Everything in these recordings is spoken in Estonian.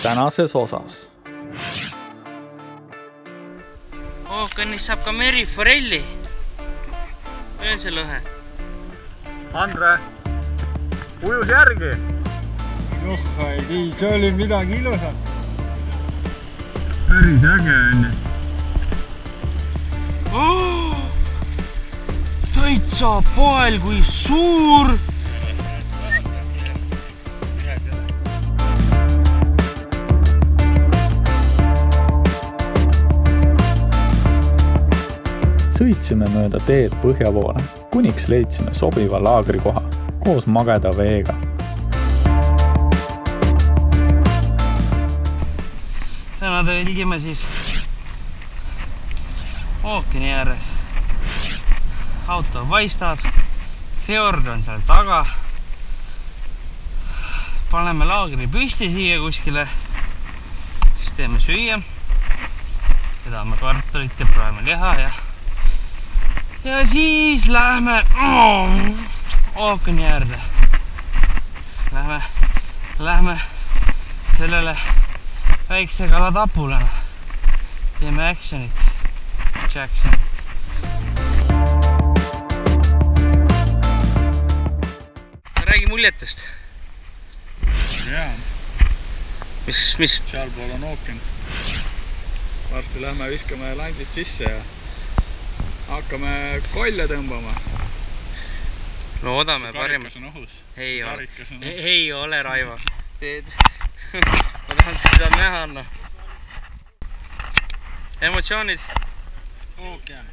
tänases osas. Ookeanis saab ka meriforelli. Veel see lõhe. Andre, ujus järgi. Ei tii, see oli midagi ilusat. Päris äge on. Täitsa pael, kui suur. Sõitsime mööda teed põhja poole, kuniks leidsime sobiva laagrikoha koos mageda veega. Täna tõlgime siis ookeani ääres. Auto paistab, fjord on seal taga. Paneme laagri püsti siia kuskile, siis teeme süüa. Sedame kartulit ja praeme liha ja siis läheme ookeani äärde. Lähme sellele väikse kalatapule. Teeme actionit. Jacksonit. Räägi muljetest. Jaa. Mis? Sealpool on ookean. Varsti lähme viskame landid sisse ja hakkame kolja tõmbama. Loodame parimat. Karikas on ohus. Ei ole, Raivo. Ma tahan seda näha, Anna. Emotsioonid? Ookean.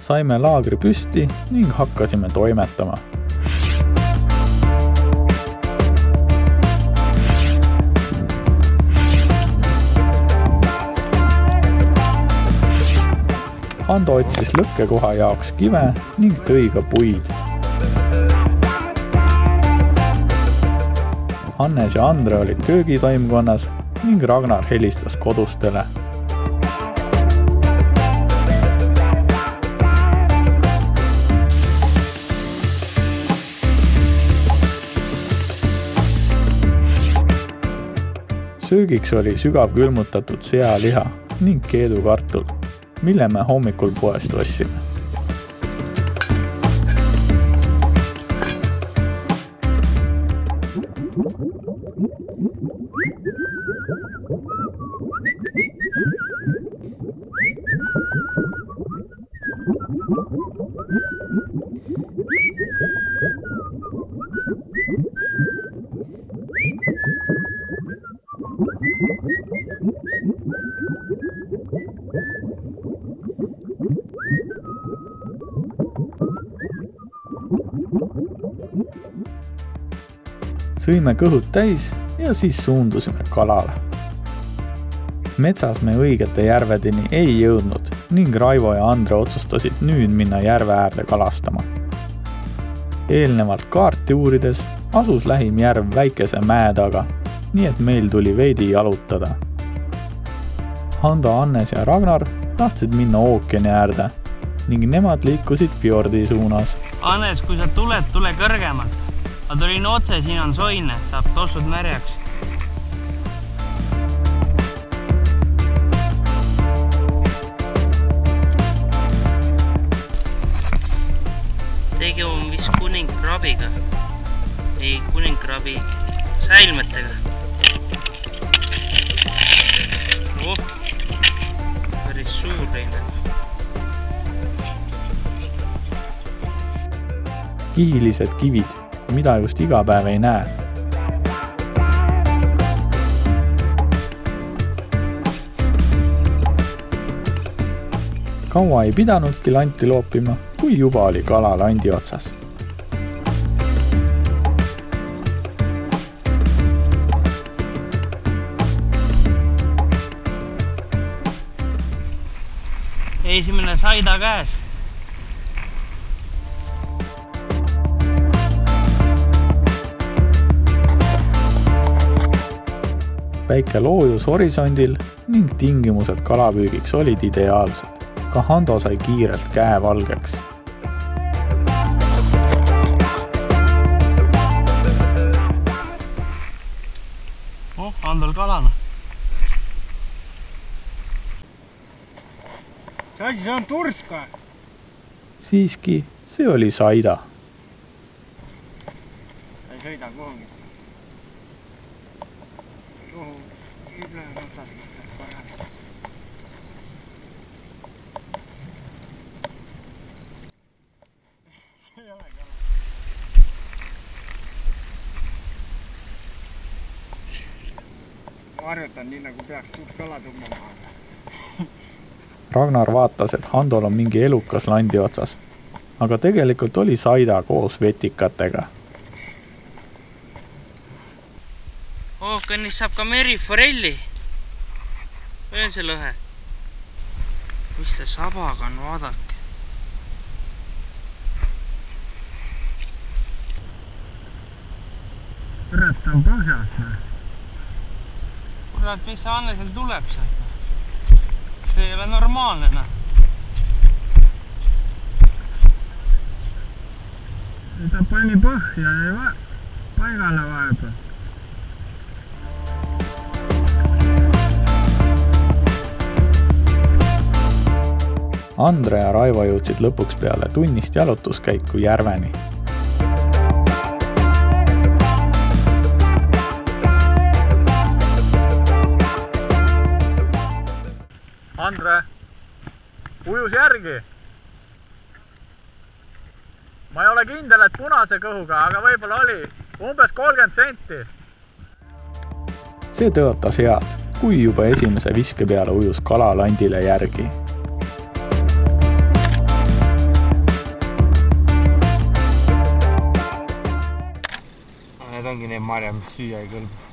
Saime laagri püsti ning hakkasime toimetama. Ando otsis lõkkekoha jaoks kive ning tõi ka puid. Hannes ja Andre olid köögitoimkonnas ning Ragnar helistas kodustele. Söögiks oli sügav külmutatud sealiha ning keedukartul, mille me hommikul poest ostsime. Sõime kõhud täis ja siis suundusime kalale. Metsas me õigete järvedeni ei jõudnud ning Raivo ja Andre otsustasid nüüd minna järve äärde kalastama. Eelnevalt kaarti uurides asus lähim järv väikese mäe taga, nii et meil tuli veidi jalutada. Hando, Hannes ja Ragnar tahtsid minna ookeani äärde ning nemad liikusid fjordi suunas. Hannes, kui sa tuled, tule kõrgemalt. Ma tulin otse, siin on soine, saab tossud märjaks. Tegi on vist kuningkrabiga. Ei, kuningkrabi säilmetega. Päris suur teine. Kihilised kivid, mida just iga päev ei näe. Kaua ei pidanudki lanti loopima, kui juba oli kala landi otsas. Esimene saida käes. Väike loojus horisondil ning tingimused kalapüügiks olid ideaalsed. Ka Hando sai kiirelt käe valgeks. Andol kalana. See asi, see on turska. Siiski, see oli saida. Ei sõida kuhugi. Ma harjutan nii, nagu peaks suht kala tõmbama. Ragnar vaatas, et Handol on mingi elukas landi otsas, aga tegelikult oli saida koos vetikatega. Ookeanis saab ka meriforelli. Öön see lõhe. Mis see sabaga on, vaadake. Kurat, on põhjas. Kurat, mis see Anne seal tuleb sealt? See ei ole normaalne, noh. Ta pani põhja ja paigale vahepeal. Andre ja Raivo jõudsid lõpuks peale tunnist jalutuskäiku järveni. Andre, ujus järgi. Ma ei ole kindel, et punase kõhuga, aga võib-olla oli umbes 30 senti. See tõotas head, kui juba esimese viske peale ujus kala landile järgi. Need ongi need marjad, mis süüa ei kõlba.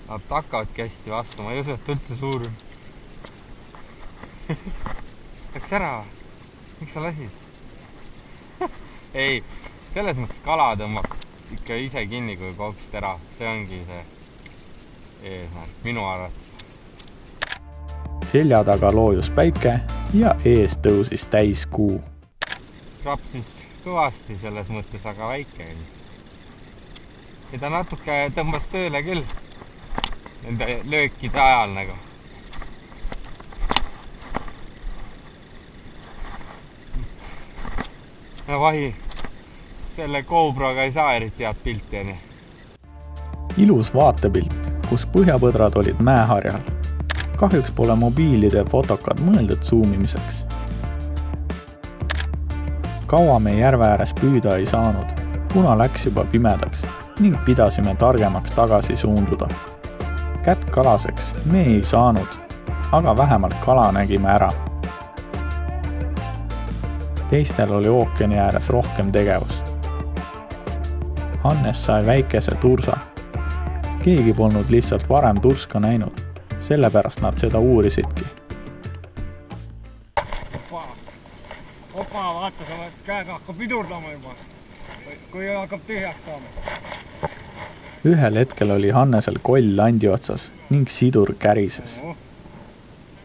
Nad takkavadki hästi vastu, ma ei usu, et üldse suur on. Läks ära või? Miks sa lasid? Ei, selles mõttes kala tõmbab ikka ise kinni, kui kooksid ära. See ongi see eesmärk, minu arvates. Selja taga loojus päike ja ees tõusis täis kuu. Krapsis kõvasti selles mõttes, aga väike. Ja ta natuke tõmbas tööle küll. Nende löökide ajal nagu. No vahi, selle GoProga ei saa eriti head pilti, nii. Ilus vaatepilt, kus põhjapõdrad olid mäeharjal. Kahjuks pole mobiilide fotokad mõeldud zoomimiseks. Kaua me järve ääres püüda ei saanud, kuna läks juba pimedaks ning pidasime targemaks tagasi suunduda. Kätt kalaseks me ei saanud, aga vähemalt kala nägime ära. Teistel oli ookeani ääres rohkem tegevust. Hannes sai väikese tursa. Keegi polnud lihtsalt varem turska näinud, sellepärast nad seda uurisidki. Opa, vaata, sa käega hakkab pidurdama juba, kui hakkab tühjaks saama. Ühel hetkel oli Hannesel koll landi otsas ning sidur kärises.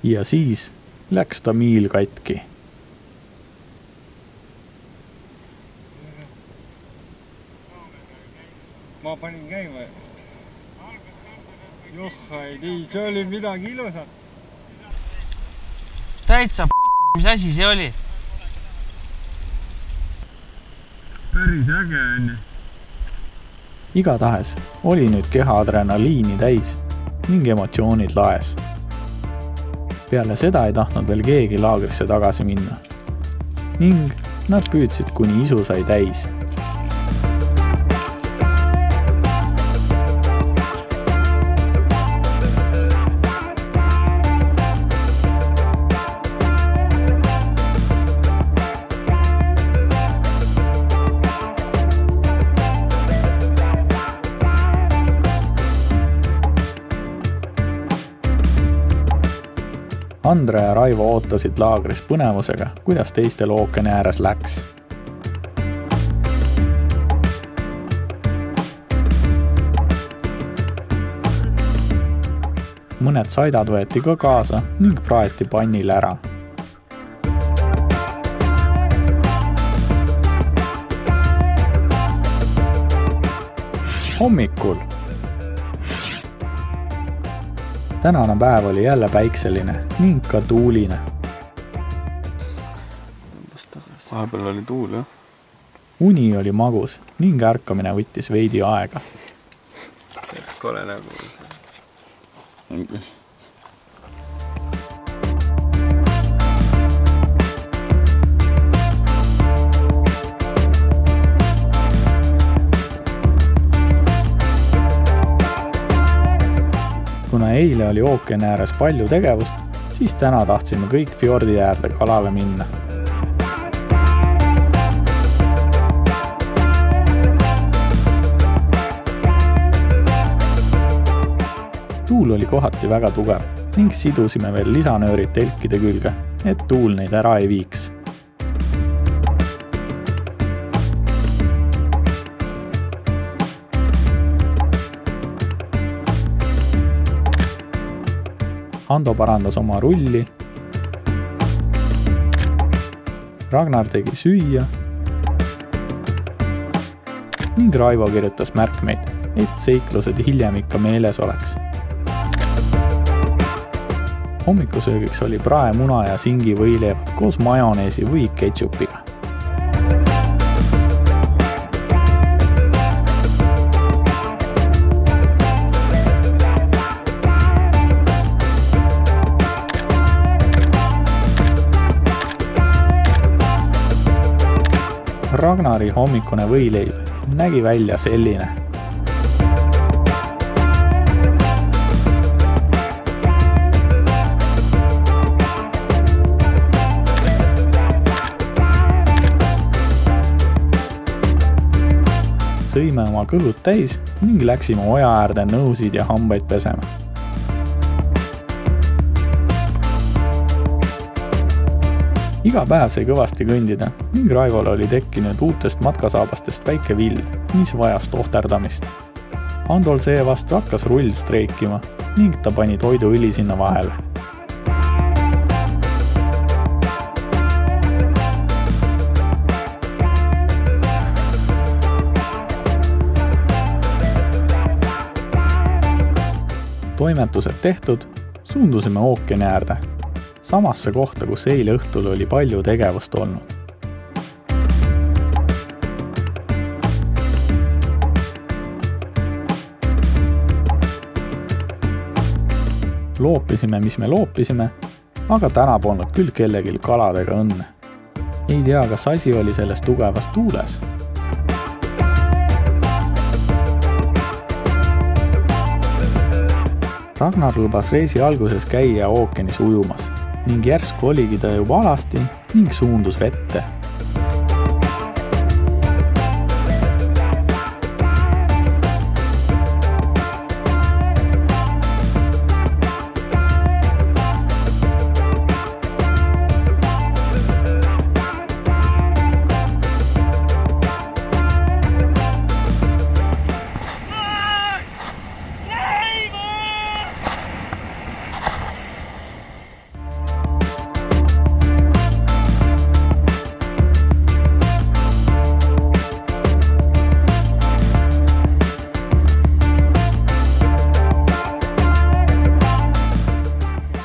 Ja siis läks ta miil katki. Ma panin käima. Joh, ei tii, see oli midagi ilusat. Täitsa p***s, mis asi see oli? Päris äge on. Igatahes oli nüüd keha adrenaliini täis ning emotsioonid laes. Peale seda ei tahtnud veel keegi laagrisse tagasi minna. Ning nad püüdsid, kuni isu sai täis. Andre ja Raivo ootasid laagris põnevusega, kuidas teistel ookeani ääres läks. Mõned saidad võeti ka kaasa ning praeti pannil ära. Hommikul tänane päev oli jälle päikseline ning ka tuuline. Vahepeal oli tuul, jah? Uni oli magus ning ärkamine võttis veidi aega. Kole nagu see. Kuna eile oli ookeani ääres palju tegevust, siis täna tahtsime kõik fjordi äärde kalale minna. Tuul oli kohati väga tugev ning sidusime veel lisanöörid telkide külge, et tuul neid ära ei viiks. Ando parandas oma rulli, Ragnar tegi süüa ning Raivo kirjutas märkmeid, et seiklused hiljem ikka meeles oleks. Hommikusöögiks oli praemuna ja singi võileivad koos majoneesi või ketšupiga. Ragnari hommikune võileib nägi välja selline. Sõime oma kõhud täis ning läksime oja äärde nõusid ja hambaid pesema. Iga päev sai kõvasti kõndida ning Raivole oli tekkinud uutest matkasaabastest väike vill, mis vajas tohterdamist. Andol seevastu hakkas rull streikima ning ta pani toiduõli sinna vahele. Toimetused tehtud, suundusime ookeani äärde, samasse kohta, kus eile õhtul oli palju tegevust olnud. Loopisime, mis me loopisime, aga täna polnud küll kellegil kaladega õnne. Ei tea, kas asi oli selles tugevas tuules. Ragnar lubas reisi alguses käia ookeanis ujumas ning järsku oligi ta juba alasti ning suundus vette.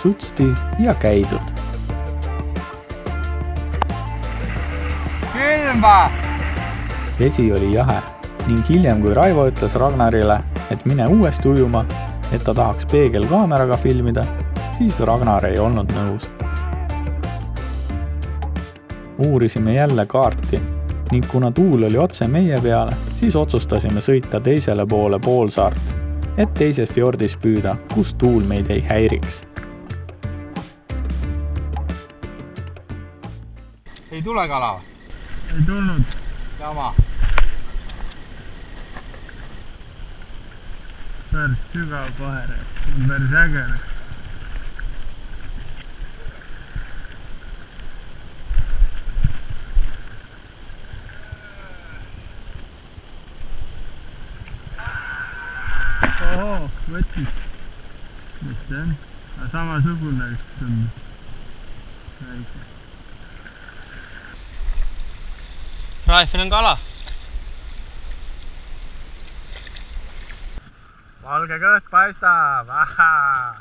Sutsti ja käidud. Külma! Vesi oli jahe ning hiljem, kui Raivo ütles Ragnarile, et mine uuesti ujuma, et ta tahaks peegelkaameraga filmida, siis Ragnar ei olnud nõus. Uurisime jälle kaarti ning kuna tuul oli otse meie peale, siis otsustasime sõita teisele poole poolsaart, et teises fjordis püüda, kus tuul meid ei häiriks. Ei tule kala? Ei tulnud. Jama. Päris sügav paher, päris ägene. Ohoo, võttis. Mis see on? Samasugune vist on väike. Raifil on kala. Valge kõht paistab. Ahaa.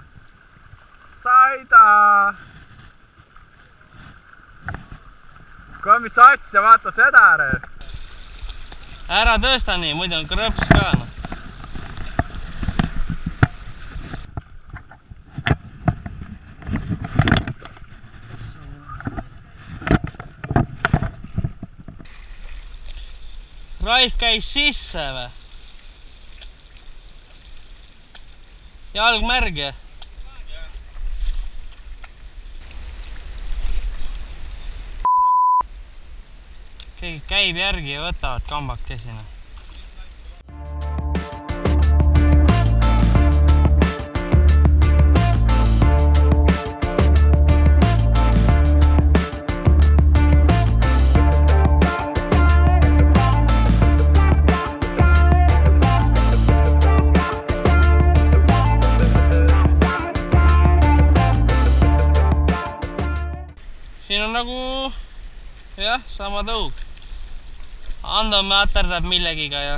Saida! Kuule, mis asja, vaata seda ääres! Ära tõsta nii, muidu on krõps ka. Raif käis sisse või? Jalg märg ja? Keegi käib järgi ja võtavad kambakesina. Siin on nagu, jah, sama tõug. Ando mäterdab millegiga ja...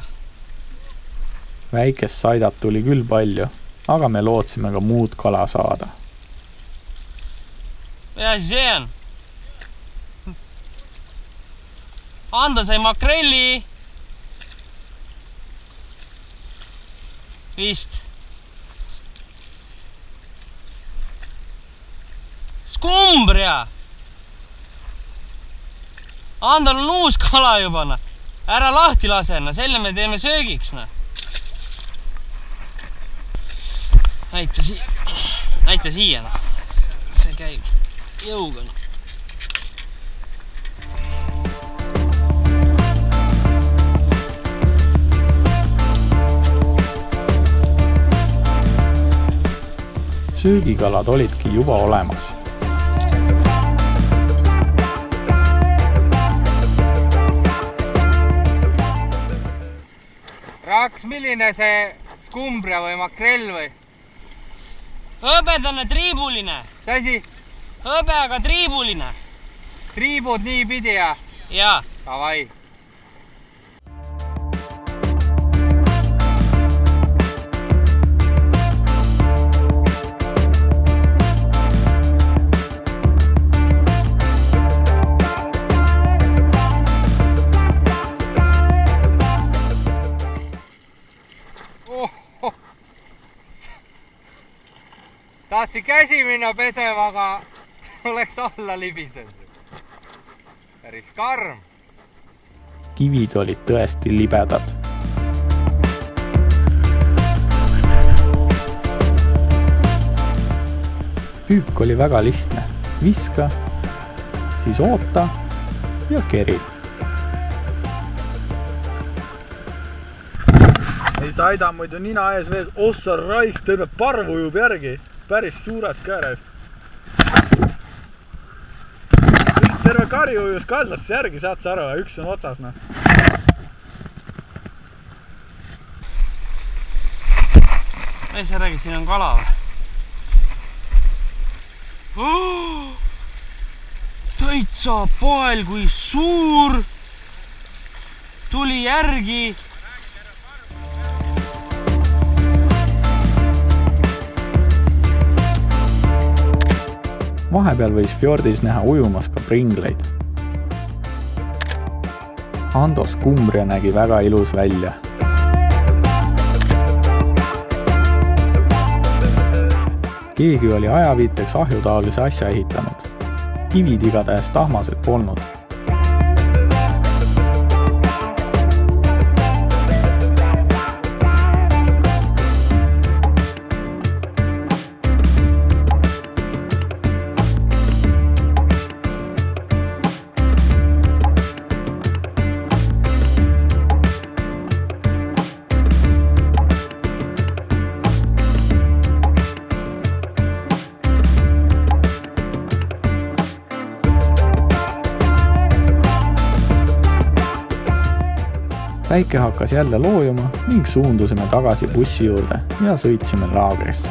Väikest saidat tuli küll palju, aga me lootsime ka muud kala saada. Mida see on? Ando sai makrelli. Vist. Skumbria! Andal on uus kala juba, ära lahti lasena, selle me teeme söögiks. Näita siia. See käib jõuga. Söögikalad olidki juba olemas. Raks, milline see skumbria või makrell või? Hõbedane triibuline. See asi? Hõbe, aga triibuline. Triibud nii pidi ja? Jaa. Davai. Tahtsi käsi minna pesema, aga oleks alla libisenud. Päris karm. Kivid olid tõesti libedad. Püük oli väga lihtne. Viska, siis oota ja keri. Ei Saida muidu nina ees vees. Ossa raisk, terve parv ujub järgi. Päris suured käres. Terve kari ujus kaldasse järgi, saad sa aru, üks on otsas. Ei sa räägi, siin on kala või? Täitsa pael, kui suur! Tuli järgi! Vahepeal võis fjordis näha ujumas ka pringleid. Ando skumbria nägi väga ilus välja. Keegi oli ajaviiteks ahjutaolise asja ehitanud. Kivid igatahes tahmased polnud. Päike hakkas jälle loojuma ning suundusime tagasi bussi juurde ja sõitsime laagrisse.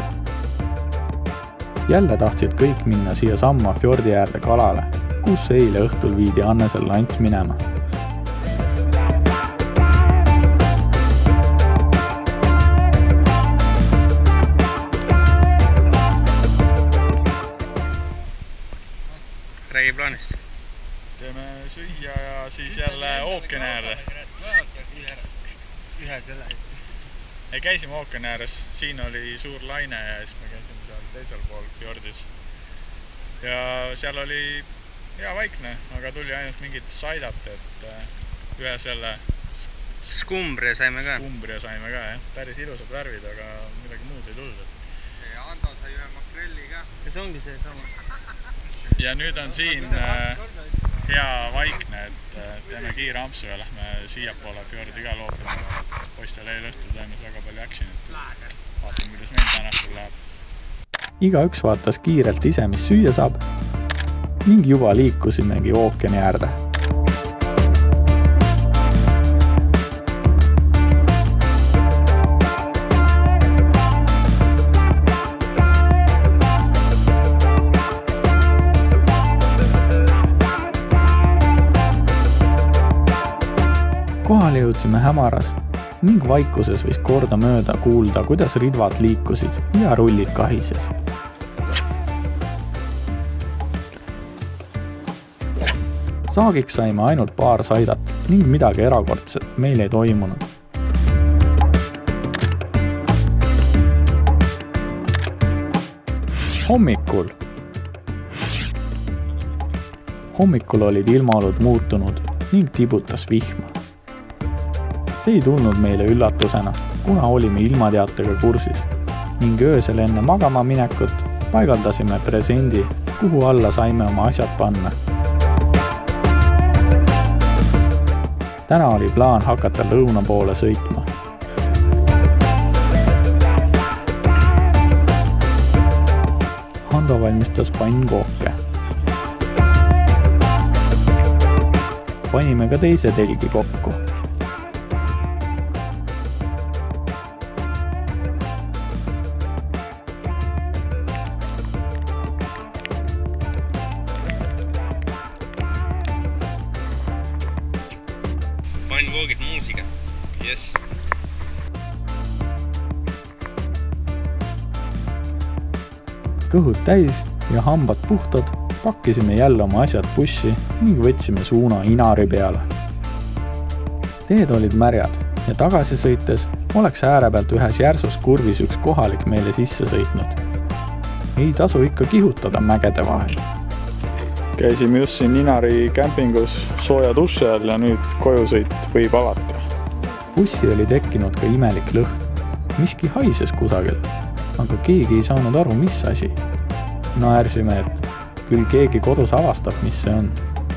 Jälle tahtsid kõik minna siia samma fjordi äärde kalale, kus eile õhtul viidi Annesel lant minema. plaanist? Teeme süüa ja siis jälle ookeani äärde. Ei, käisime ookeani ääres, siin oli suur laine ja siis me käisime seal teisel pool fjordis. Ja seal oli hea vaikne, aga tuli ainult mingit saidat, et ühe selle Skumbria saime ka, jah. Päris ilusad värvid, aga midagi muud ei tulnud. Ja Ando sai ühe makrelli ka. ja see ongi see sama. Ja nüüd on siin hea vaikne, et teeme kiire ampsu ja lähme siiapoole fjordi ka loopima. Poistel eelõhtul toimus väga palju actionit. Vaatame, kuidas meil tänastul läheb. Igaüks vaatas kiirelt ise, mis süüa saab ning juba liikusimegi ookeani äärde. Kohale jõudsime hämaras ning vaikuses võis korda mööda kuulda, kuidas ridvad liikusid ja rullid kahisesid. Saagiks saime ainult paar saidat ning midagi erakordset meil ei toimunud. Hommikul olid ilmaolud muutunud ning tibutas vihma. See ei tulnud meile üllatusena, kuna olime ilmateatega kursis ning öösel enne magama minekut paigaldasime presendi, kuhu alla saime oma asjad panna. Täna oli plaan hakata lõuna poole sõitma. Hando valmistas pannkooke. Panime ka teise telgi kokku. Pannkoogid muusika. Yes. Kõhud täis ja hambad puhtad, pakkisime jälle oma asjad bussi ning võtsime suuna Inari peale. Teed olid märjad ja tagasi sõites oleks ääre pealt ühes järsus kurvis üks kohalik meile sisse sõitnud. Ei tasu ikka kihutada mägede vahel. Käisime just siin Inari kämpingus sooja duši all ja nüüd kojusõit võib alata. Bussi oli tekkinud ka imelik lõhn. Miski haises kusagil, aga keegi ei saanud aru, mis asi. Naersime, et küll keegi kodus avastab, mis see on.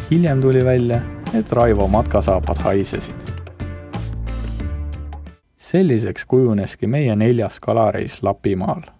Hiljem tuli välja, et Raivo matkasaapad haisesid. Selliseks kujuneski meie 4. kalareis Lapimaal.